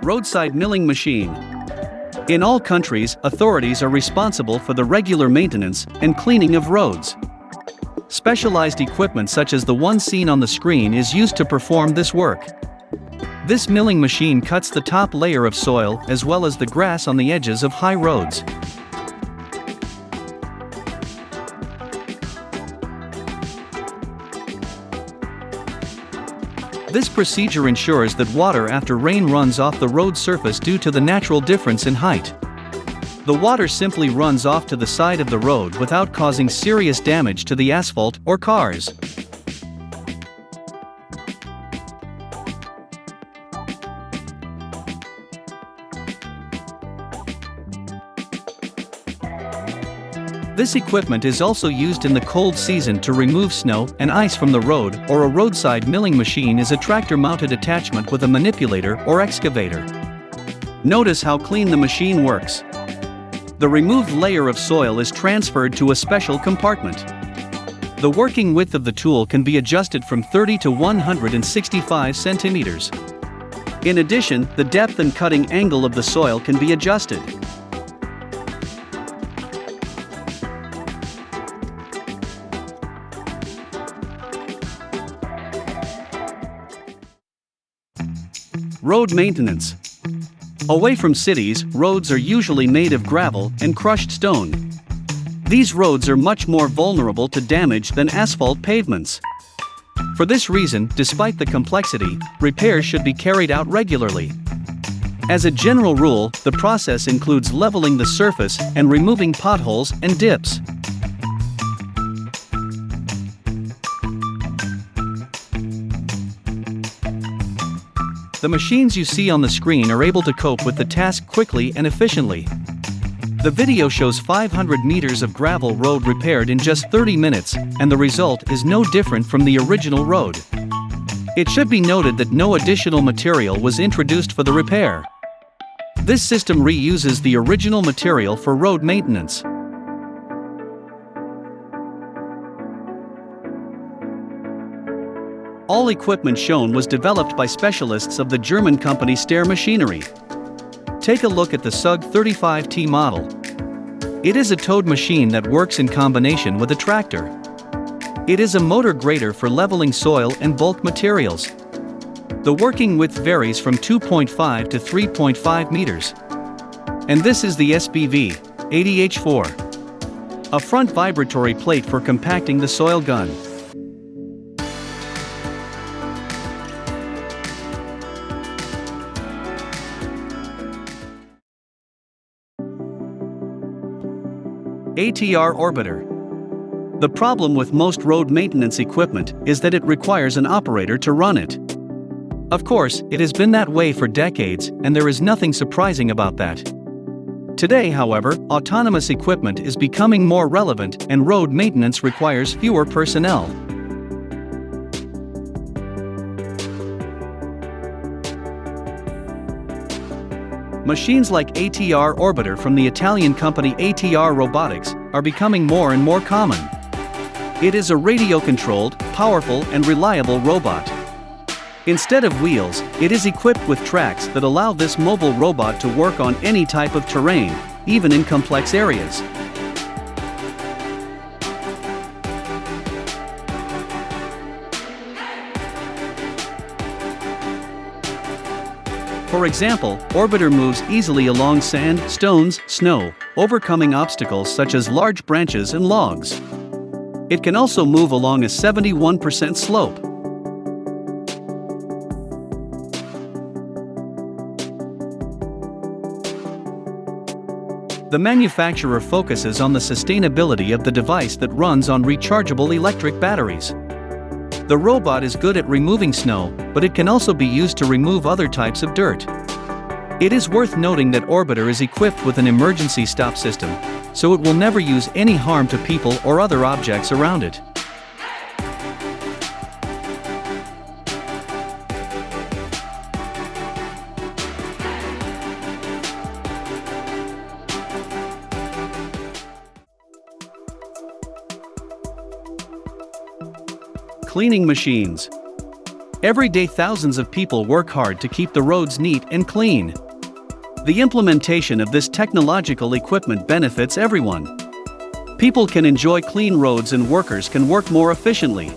Roadside milling machine. In all countries, authorities are responsible for the regular maintenance and cleaning of roads. Specialized equipment such as the one seen on the screen is used to perform this work. This milling machine cuts the top layer of soil as well as the grass on the edges of high roads. This procedure ensures that water after rain runs off the road surface due to the natural difference in height. The water simply runs off to the side of the road without causing serious damage to the asphalt or cars. This equipment is also used in the cold season to remove snow and ice from the road, or a roadside milling machine is a tractor-mounted attachment with a manipulator or excavator. Notice how clean the machine works. The removed layer of soil is transferred to a special compartment. The working width of the tool can be adjusted from 30 to 165 centimeters. In addition, the depth and cutting angle of the soil can be adjusted. Road maintenance. Away from cities, roads are usually made of gravel and crushed stone. These roads are much more vulnerable to damage than asphalt pavements. For this reason, despite the complexity, repairs should be carried out regularly. As a general rule, the process includes leveling the surface and removing potholes and dips. The machines you see on the screen are able to cope with the task quickly and efficiently. The video shows 500 meters of gravel road repaired in just 30 minutes, and the result is no different from the original road. It should be noted that no additional material was introduced for the repair. This system reuses the original material for road maintenance. All equipment shown was developed by specialists of the German company Steyr Machinery. Take a look at the SUG 35T model. It is a towed machine that works in combination with a tractor. It is a motor grader for leveling soil and bulk materials. The working width varies from 2.5 to 3.5 meters. And this is the SBV 80H4. A front vibratory plate for compacting the soil gun. ATR Orbiter. The problem with most road maintenance equipment is that it requires an operator to run it. Of course, it has been that way for decades, and there is nothing surprising about that. Today, however, autonomous equipment is becoming more relevant and road maintenance requires fewer personnel. Machines like ATR Orbiter from the Italian company ATR Robotics are becoming more and more common. It is a radio-controlled, powerful, and reliable robot. Instead of wheels, it is equipped with tracks that allow this mobile robot to work on any type of terrain, even in complex areas. For example, Orbiter moves easily along sand, stones, snow, overcoming obstacles such as large branches and logs. It can also move along a 71% slope. The manufacturer focuses on the sustainability of the device that runs on rechargeable electric batteries. The robot is good at removing snow, but it can also be used to remove other types of dirt. It is worth noting that Orbiter is equipped with an emergency stop system, so it will never use any harm to people or other objects around it. Cleaning machines. Every day thousands of people work hard to keep the roads neat and clean. The implementation of this technological equipment benefits everyone. People can enjoy clean roads and workers can work more efficiently.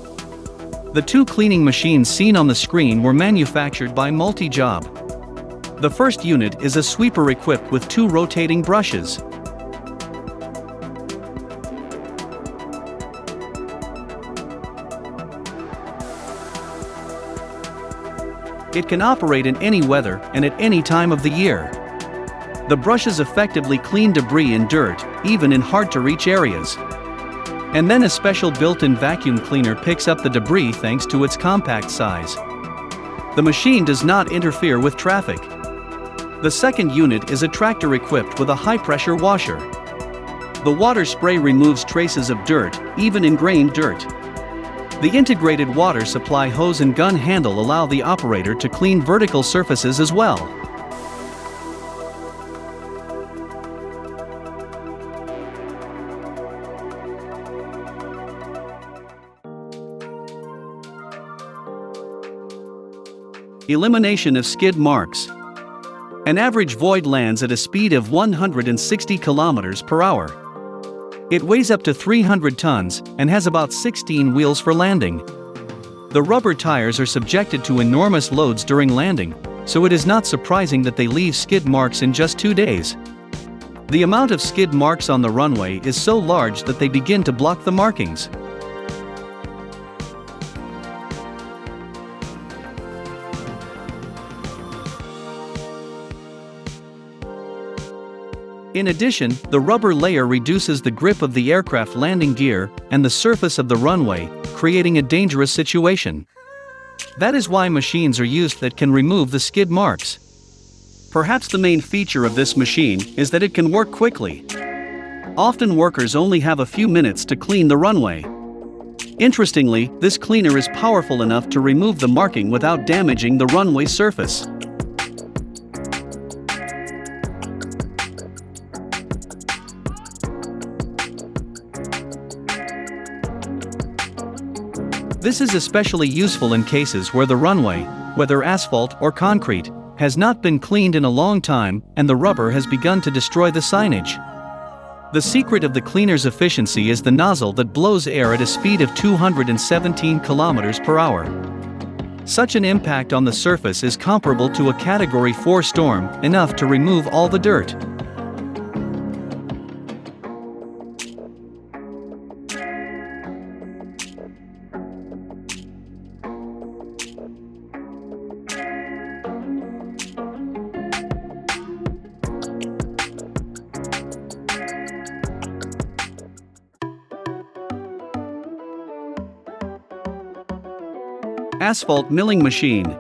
The two cleaning machines seen on the screen were manufactured by Multi-Job. The first unit is a sweeper equipped with two rotating brushes. It can operate in any weather and at any time of the year. The brushes effectively clean debris and dirt, even in hard-to-reach areas. And then a special built-in vacuum cleaner picks up the debris thanks to its compact size. The machine does not interfere with traffic. The second unit is a tractor equipped with a high-pressure washer. The water spray removes traces of dirt, even ingrained dirt. The integrated water supply hose and gun handle allow the operator to clean vertical surfaces as well. Elimination of skid marks. An average void lands at a speed of 160 km per hour. It weighs up to 300 tons and has about 16 wheels for landing. The rubber tires are subjected to enormous loads during landing, so it is not surprising that they leave skid marks in just 2 days. The amount of skid marks on the runway is so large that they begin to block the markings. In addition, the rubber layer reduces the grip of the aircraft landing gear and the surface of the runway, creating a dangerous situation. That is why machines are used that can remove the skid marks. Perhaps the main feature of this machine is that it can work quickly. Often workers only have a few minutes to clean the runway. Interestingly, this cleaner is powerful enough to remove the marking without damaging the runway surface. This is especially useful in cases where the runway, whether asphalt or concrete, has not been cleaned in a long time and the rubber has begun to destroy the signage. The secret of the cleaner's efficiency is the nozzle that blows air at a speed of 217 km per hour. Such an impact on the surface is comparable to a Category 4 storm, enough to remove all the dirt. Asphalt milling machine.